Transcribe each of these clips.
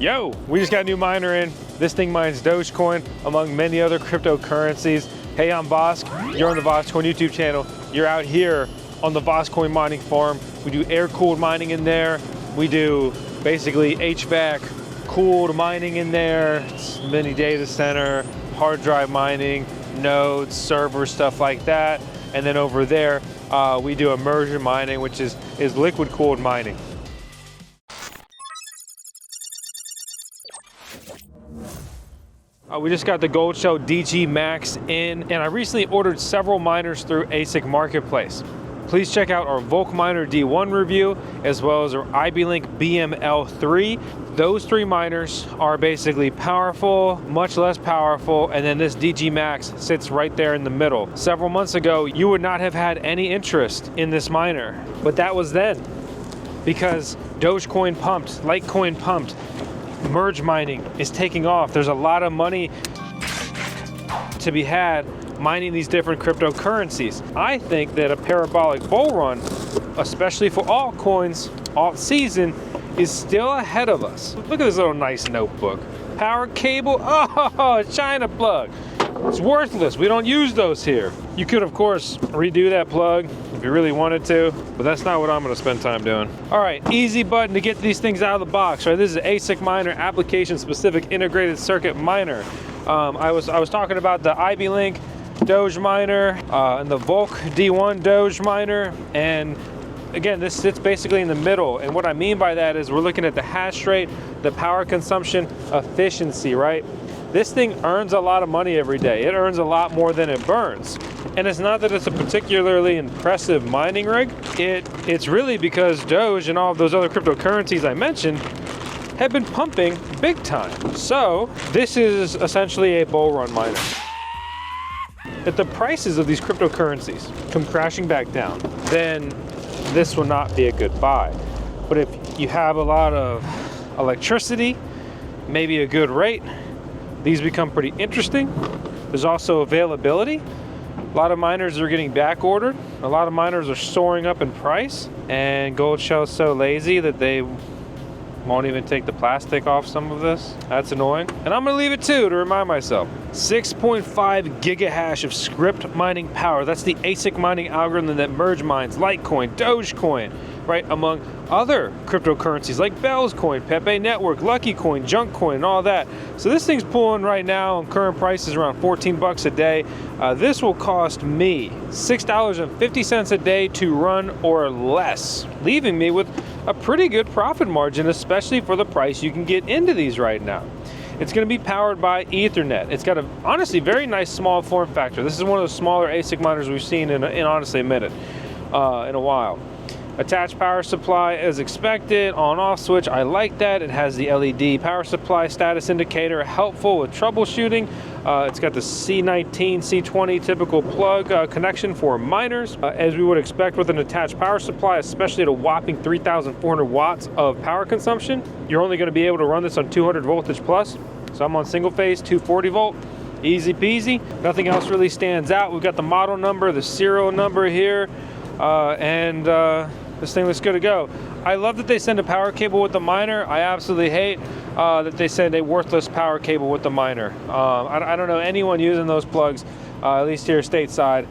Yo, we just got a new miner in. This thing mines Dogecoin among many other cryptocurrencies. Hey, I'm Vosk. You're on the VoskCoin YouTube channel. You're out here on the VoskCoin mining farm. We do air-cooled mining in there. We do basically HVAC cooled mining in there. It's mini data center, hard drive mining, nodes, servers, stuff like that. And then over there, we do immersion mining, which is liquid cooled mining. We just got the Goldshell DG Max in, and I recently ordered several miners through ASIC Marketplace. Please check out our VoskMiner D1 review, as well as our iBelink BML3. Those three miners are basically powerful, much less powerful, and then this DG Max sits right there in the middle. Several months ago, you would not have had any interest in this miner, but that was then, because Dogecoin pumped, Litecoin pumped, merge mining is taking off. There's a lot of money to be had mining these different cryptocurrencies. I think that a parabolic bull run, especially for altcoins, alt season, is still ahead of us. Look at this little nice notebook. Power cable, oh, China plug. It's worthless, we don't use those here. You could, of course, redo that plug if you really wanted to, but that's not what I'm gonna spend time doing. All right, easy button to get these things out of the box, right? This is an ASIC miner, application-specific integrated circuit miner. I was talking about the iBelink Doge miner and the Volk D1 Doge miner, and again, this sits basically in the middle, and what I mean by that is we're looking at the hash rate, the power consumption, efficiency, right? This thing earns a lot of money every day. It earns a lot more than it burns. And it's not that it's a particularly impressive mining rig. It's really because Doge and all of those other cryptocurrencies I mentioned have been pumping big time. So this is essentially a bull run miner. If the prices of these cryptocurrencies come crashing back down, then this will not be a good buy. But if you have a lot of electricity, maybe a good rate, these become pretty interesting. There's also availability. A lot of miners are getting back ordered. A lot of miners are soaring up in price, and Goldshell is so lazy that they won't even take the plastic off some of this. That's annoying. And I'm gonna leave it too to remind myself. 6.5 gigahash of script mining power. That's the ASIC mining algorithm that merge mines Litecoin, Dogecoin, right? Among other cryptocurrencies like VoskCoin, Pepe Network, Lucky Coin, Junk Coin, and all that. So this thing's pulling right now on current prices around 14 bucks a day. This will cost me $6.50 a day to run or less, leaving me with a pretty good profit margin, especially for the price you can get into these right now. It's going to be powered by Ethernet. It's got a honestly very nice small form factor. This is one of the smaller ASIC miners we've seen in honestly a minute, in a while. Attached power supply as expected, on-off switch, I like that. It has the LED power supply status indicator, helpful with troubleshooting. It's got the C19, C20 typical plug connection for miners. As we would expect with an attached power supply, especially at a whopping 3,400 watts of power consumption, you're only gonna be able to run this on 200 voltage plus. So I'm on single phase, 240 volt, easy peasy. Nothing else really stands out. We've got the model number, the serial number here, and this thing looks good to go. I love that they send a power cable with the miner. I absolutely hate that they send a worthless power cable with the miner. I don't know anyone using those plugs, at least here stateside.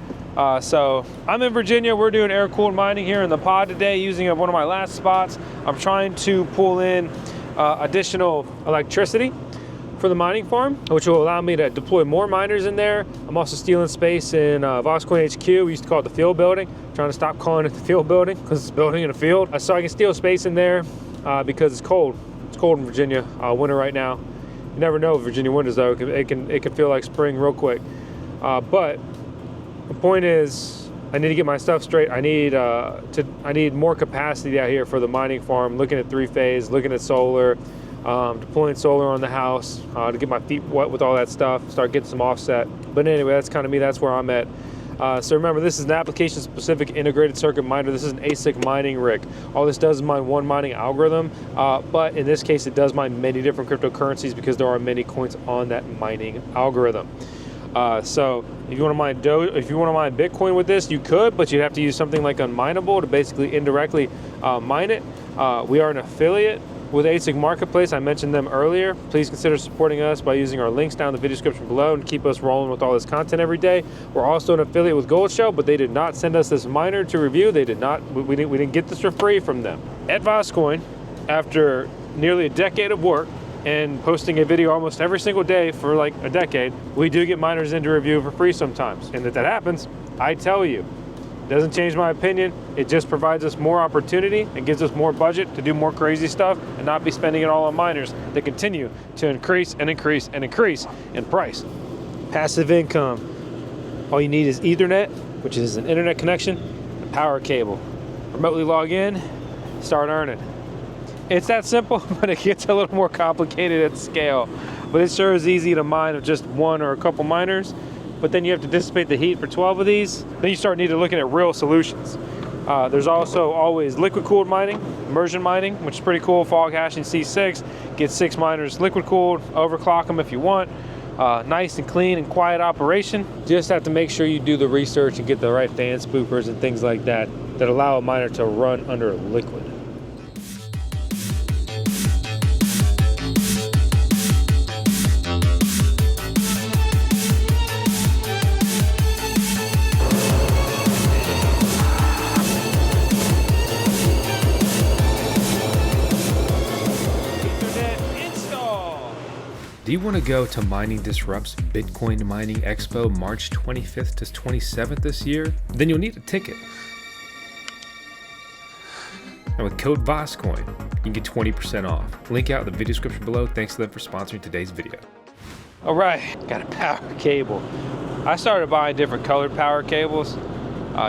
So I'm in Virginia. We're doing air-cooled mining here in the pod today using one of my last spots. I'm trying to pull in additional electricity for the mining farm, which will allow me to deploy more miners in there. I'm also stealing space in VoskCoin HQ. We used to call it the field building. I'm trying to stop calling it the field building because it's a building in a field. So I can steal space in there because it's cold. It's cold in Virginia, winter right now. You never know Virginia winters though. It can feel like spring real quick. But the point is, I need to get my stuff straight. I need more capacity out here for the mining farm. Looking at three-phase, looking at solar. Deploying solar on the house to get my feet wet with all that stuff, start getting some offset. But anyway, that's kind of me, that's where I'm at. So remember, this is an application-specific integrated circuit miner. This is an ASIC mining rig. All this does is mine one mining algorithm, but in this case, it does mine many different cryptocurrencies because there are many coins on that mining algorithm. So if you want to mine if you want to mine Bitcoin with this, you could, but you'd have to use something like Unmineable to basically indirectly mine it. We are an affiliate with ASIC Marketplace. I mentioned them earlier. Please consider supporting us by using our links down in the video description below and keep us rolling with all this content every day. We're also an affiliate with Goldshell, but they did not send us this miner to review. They did not, we didn't get this for free from them. At VoskCoin, after nearly a decade of work and posting a video almost every single day for like a decade, we do get miners in to review for free sometimes. And if that happens, I tell you, it doesn't change my opinion. It just provides us more opportunity and gives us more budget to do more crazy stuff and not be spending it all on miners that continue to increase and increase and increase in price. Passive income. All you need is Ethernet, which is an internet connection, and a power cable. Remotely log in, start earning. It's that simple, but it gets a little more complicated at scale. But it sure is easy to mine with just one or a couple miners. But then you have to dissipate the heat for 12 of these. Then you start needing to looking at real solutions. There's also always liquid cooled mining, immersion mining, which is pretty cool. Fog hashing C6, get 6 miners liquid cooled, overclock them if you want. Nice and clean and quiet operation. Just have to make sure you do the research and get the right fan spoofers and things like that that allow a miner to run under liquid. Do you want to go to Mining Disrupt's Bitcoin Mining Expo March 25th to 27th this year? Then you'll need a ticket. And with code VoskCoin, you can get 20% off. Link out in the video description below. Thanks to them for sponsoring today's video. All right, got a power cable. I started buying different colored power cables.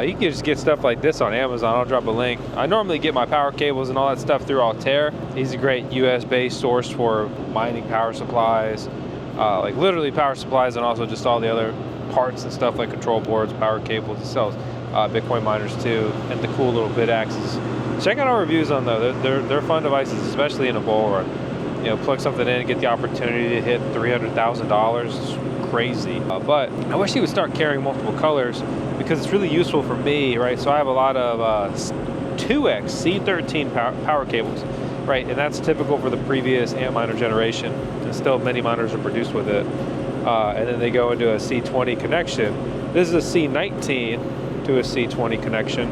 You can just get stuff like this on Amazon. I'll drop a link. I normally get my power cables and all that stuff through Altair. He's a great US-based source for mining power supplies, like literally power supplies, and also just all the other parts and stuff like control boards, power cables. He sells Bitcoin miners too, and the cool little bit axes. Check out our reviews on those. They're fun devices, especially in a bull run. You know, plug something in and get the opportunity to hit $300,000. It's crazy. But I wish he would start carrying multiple colors, because it's really useful for me, right? So I have a lot of 2X C13 power cables, right? And that's typical for the previous Antminer generation. And still many miners are produced with it. And then they go into a C20 connection. This is a C19 to a C20 connection.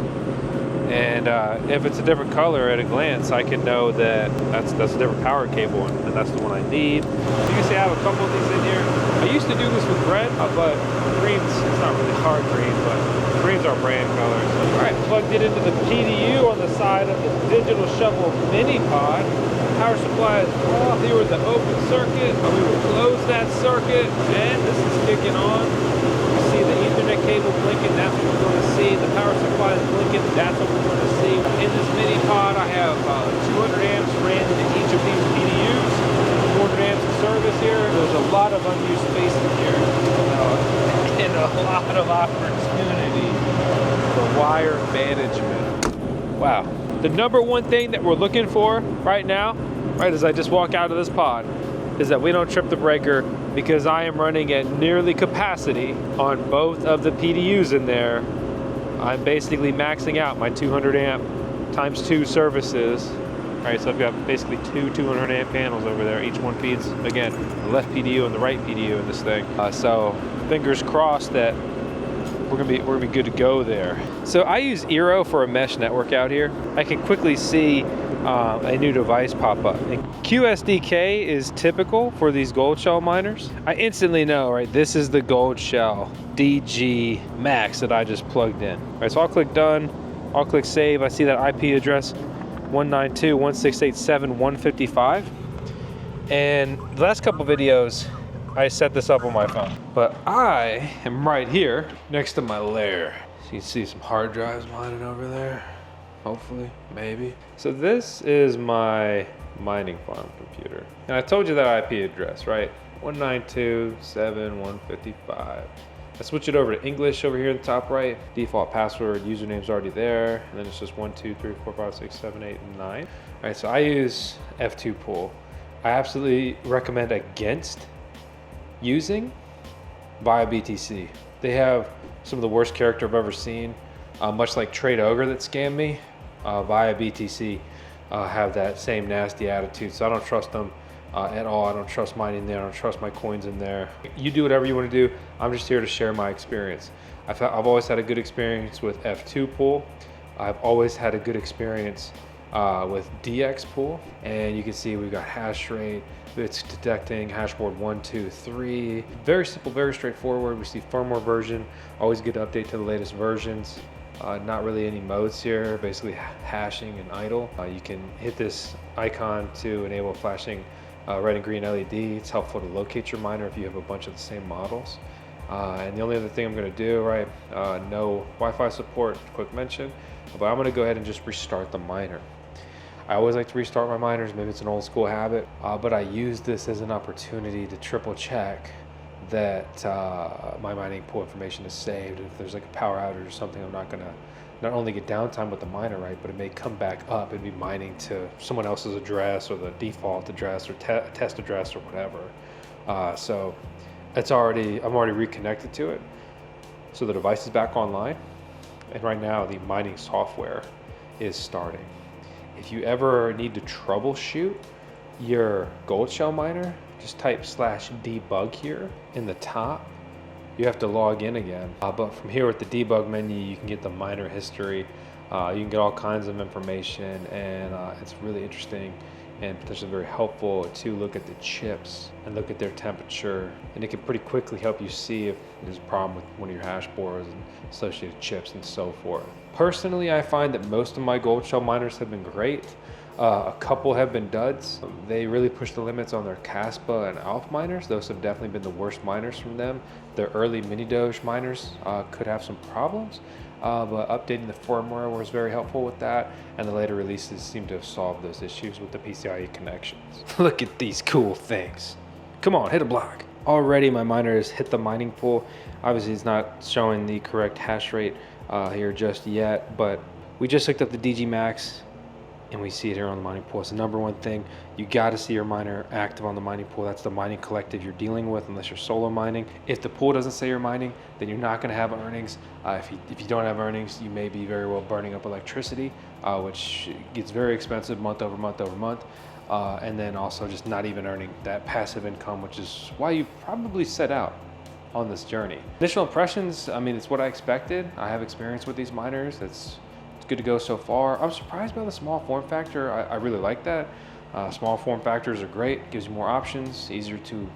And if it's a different color at a glance, I can know that that's a different power cable, and that's the one I need. You can see I have a couple of these in here. I used to do this with red, but greens, it's not really hard green, but greens are brand colors. All right, plugged it into the PDU on the side of the digital shovel mini pod. Power supply is off. Here with the open circuit. We will close that circuit, and this is kicking on. You see the Ethernet cable blinking, that's what we're going to see. The power supply is blinking, that's what we're going to see. In this mini pod, I have 200 amps ran into each of these PDUs, 400 amps of service here. There's a lot of unused space in here, and a lot of opportunity for wire management. Wow. The number one thing that we're looking for right now, right as I just walk out of this pod, is that we don't trip the breaker, because I am running at nearly capacity on both of the PDUs in there. I'm basically maxing out my 200 amp times 2 services. All right, so I've got basically 2 200 amp panels over there. Each one feeds, again, the left PDU and the right PDU in this thing. So fingers crossed that we're gonna be good to go there. So I use Eero for a mesh network out here. I can quickly see a new device pop up. And QSDK is typical for these Goldshell miners. I instantly know, right, this is the Goldshell DG Max that I just plugged in. All right, so I'll click done, I'll click save. I see that IP address 192.168.7.155. And the last couple videos, I set this up on my phone. But I am right here next to my lair. So you can see some hard drives mining over there. Hopefully, maybe. So this is my mining farm computer. And I told you that IP address, right? 192.7.155. I switch it over to English over here in the top right. Default password, username's already there. And then it's just 1, 2, 3, 4, 5, 6, 7, 8, and 9. All right, so I use F2 pool. I absolutely recommend against using via BTC. They have some of the worst character I've ever seen, much like Trade Ogre that scammed me via BTC. have that same nasty attitude. So I don't trust them at all. I don't trust mining there. I don't trust my coins in there. You do whatever you want to do. I'm just here to share my experience. I've always had a good experience with F2 pool. I've always had a good experience with DX pool, and you can see we've got hash rate. It's detecting hashboard 1, 2, 3. Very simple, very straightforward. We see firmware version. Always get to update to the latest versions. Not really any modes here, basically hashing and idle. You can hit this icon to enable flashing red and green LED. It's helpful to locate your miner if you have a bunch of the same models. And the only other thing I'm going to do, right, no Wi-Fi support, quick mention, but I'm going to go ahead and just restart the miner. I always like to restart my miners. Maybe it's an old school habit, but I use this as an opportunity to triple check that my mining pool information is saved. If there's like a power outage or something, I'm not gonna not only get downtime with the miner, right, but it may come back up and be mining to someone else's address or the default address or test address or whatever. So I'm already reconnected to it. So the device is back online, and right now the mining software is starting. If you ever need to troubleshoot your Goldshell miner, just type /debug here in the top. You have to log in again, but from here with the debug menu, you can get the miner history. You can get all kinds of information, and it's really interesting and potentially very helpful to look at the chips and look at their temperature, and it can pretty quickly help you see if there's a problem with one of your hash boards and associated chips and so forth. Personally, I find that most of my Goldshell miners have been great. A couple have been duds. They really pushed the limits on their Caspa and Alpha miners. Those have definitely been the worst miners from them. Their early mini Doge miners could have some problems, but updating the firmware was very helpful with that, and the later releases seem to have solved those issues with the PCIe connections. Look at these cool things. Come on, hit a block. Already my miner has hit the mining pool. Obviously it's not showing the correct hash rate here just yet, but we just hooked up the DG Max and we see it here on the mining pool. It's the number one thing. You got to see your miner active on the mining pool. That's the mining collective you're dealing with, unless you're solo mining. If the pool doesn't say you're mining, then you're not going to have earnings. If you don't have earnings, you may be very well burning up electricity, which gets very expensive month over month over month. And then also just not even earning that passive income, which is why you probably set out on this journey. Initial impressions, I mean, it's what I expected. I have experience with these miners. It's good to go so far. I'm surprised by the small form factor. I really like that. Small form factors are great. Gives you more options. Easier to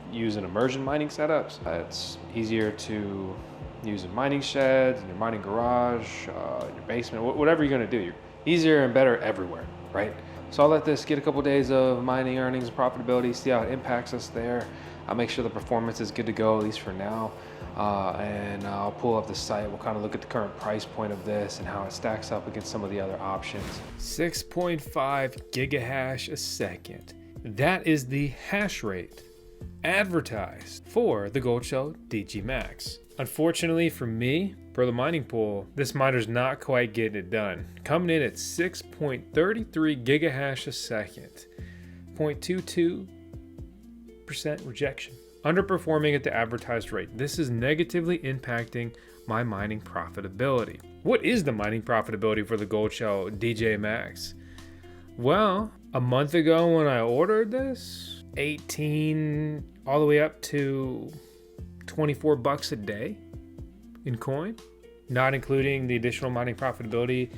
use in immersion mining setups. It's easier to use in mining sheds, in your mining garage, in your basement, whatever you're gonna do. You're easier and better everywhere, right? So I'll let this get a couple days of mining earnings and profitability, see how it impacts us there. I'll make sure the performance is good to go, at least for now. And I'll pull up the site. We'll kind of look at the current price point of this and how it stacks up against some of the other options. 6.5 gigahash a second. That is the hash rate advertised for the Goldshell DG Max. Unfortunately for me, for the mining pool, this miner's not quite getting it done. Coming in at 6.33 gigahash a second, 0.22% rejection. Underperforming at the advertised rate. This is negatively impacting my mining profitability. What is the mining profitability for the Goldshell DG Max? Well, a month ago when I ordered this, 18 all the way up to 24 bucks a day in coin, not including the additional mining profitability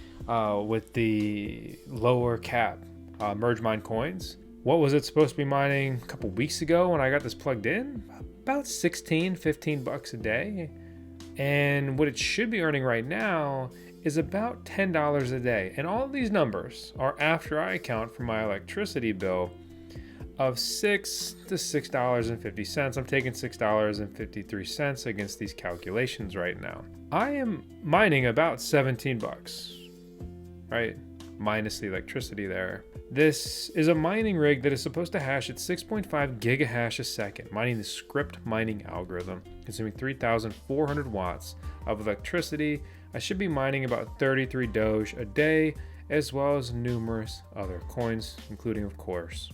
with the lower cap merge mine coins. What was it supposed to be mining a couple weeks ago when I got this plugged in? About 16, 15 bucks a day. And what it should be earning right now is about $10 a day. And all of these numbers are after I account for my electricity bill of $6 to $6.50. I'm taking $6.53 against these calculations right now. I am mining about 17 bucks, right? Minus the electricity there. This is a mining rig that is supposed to hash at 6.5 gigahash a second, mining the script mining algorithm, consuming 3,400 watts of electricity. I should be mining about 33 Doge a day, as well as numerous other coins, including, of course,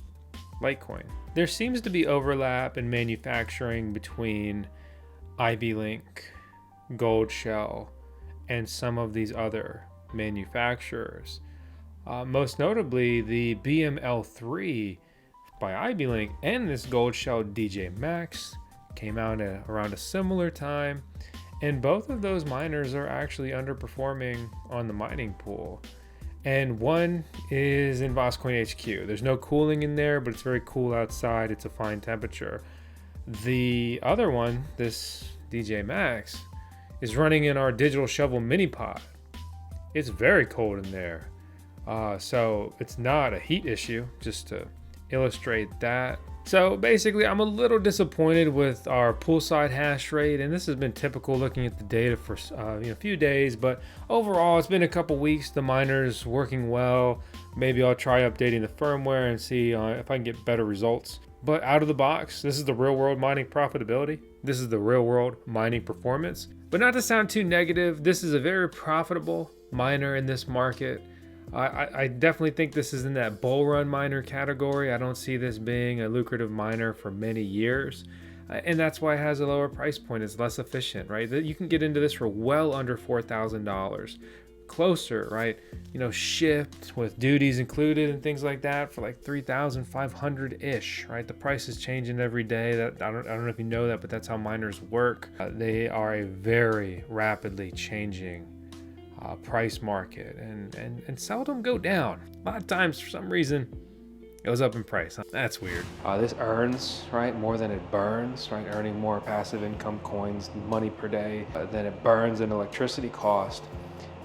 Litecoin. There seems to be overlap in manufacturing between iBelink, Goldshell, and some of these other manufacturers. Most notably, the BML3 by iBelink and this Goldshell DG Max came out at around a similar time, and both of those miners are actually underperforming on the mining pool. And one is in VoskCoin HQ. There's no cooling in there, but it's very cool outside. It's a fine temperature. The other one, this DG Max, is running in our digital shovel mini pod. It's very cold in there. So it's not a heat issue, just to illustrate that. So basically, I'm a little disappointed with our poolside hash rate, and this has been typical looking at the data for a few days, but overall it's been a couple weeks. The miner's working well. Maybe I'll try updating the firmware and see if I can get better results. But out of the box, this is the real world mining profitability. This is the real world mining performance. But not to sound too negative, this is a very profitable miner in this market. I definitely think this is in that bull run miner category. I don't see this being a lucrative miner for many years. And that's why it has a lower price point. It's less efficient, right? You can get into this for well under $4,000. Closer, right? Shipped with duties included and things like that for like 3,500-ish, right? The price is changing every day. I don't know if you know that, but that's how miners work. They are a very rapidly changing price market and seldom go down. A lot of times, for some reason, it goes up in price. That's weird. This earns, right, more than it burns, right? Earning more passive income coins, money per day than it burns in electricity cost.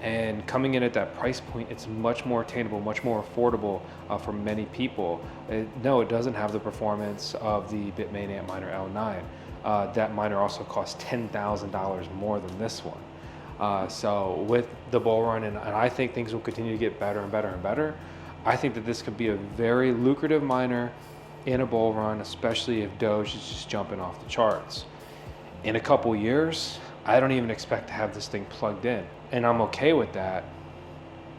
And coming in at that price point, it's much more attainable, much more affordable for many people. No, it doesn't have the performance of the Bitmain Antminer L9. That miner also costs $10,000 more than this one. So with the bull run, and I think things will continue to get better and better and better, I think that this could be a very lucrative miner in a bull run, especially if Doge is just jumping off the charts. In a couple years, I don't even expect to have this thing plugged in, and I'm okay with that.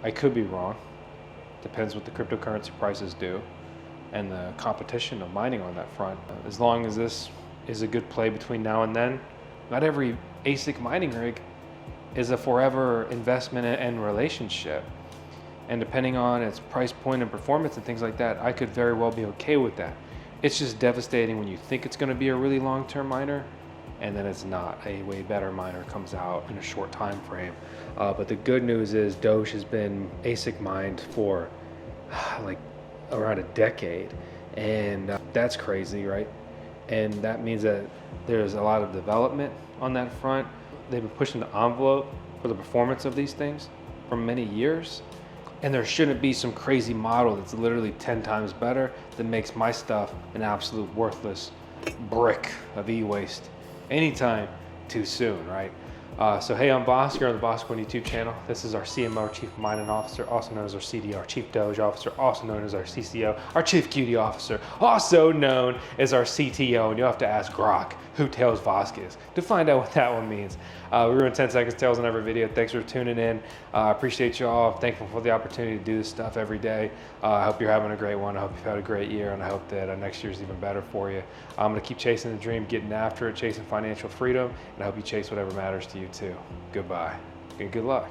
I could be wrong. Depends what the cryptocurrency prices do and the competition of mining on that front. As long as this is a good play between now and then, not every ASIC mining rig is a forever investment and relationship. And depending on its price point and performance and things like that, I could very well be okay with that. It's just devastating when you think it's going to be a really long-term miner, and then it's not. A way better miner comes out in a short time frame. But the good news is Doge has been ASIC mined for like around a decade, and that's crazy, right? And that means that there's a lot of development on that front. They've been pushing the envelope for the performance of these things for many years. And there shouldn't be some crazy model that's literally 10 times better that makes my stuff an absolute worthless brick of e-waste anytime too soon, right? So hey, I'm Vosk here on the VoskCoin YouTube channel. This is our CMO, Chief Mining Officer, also known as our CDO, our Chief Doge Officer, also known as our CCO, our Chief Cutie Officer, also known as our CTO, and you'll have to ask Grok who Tails Vosk is to find out what that one means. We ruin 10 seconds tails on every video. Thanks for tuning in. I appreciate you all. I'm thankful for the opportunity to do this stuff every day. I hope you're having a great one. I hope you've had a great year, and I hope that next year is even better for you. I'm gonna keep chasing the dream, getting after it, chasing financial freedom, and I hope you chase whatever matters to you too. Goodbye and good luck.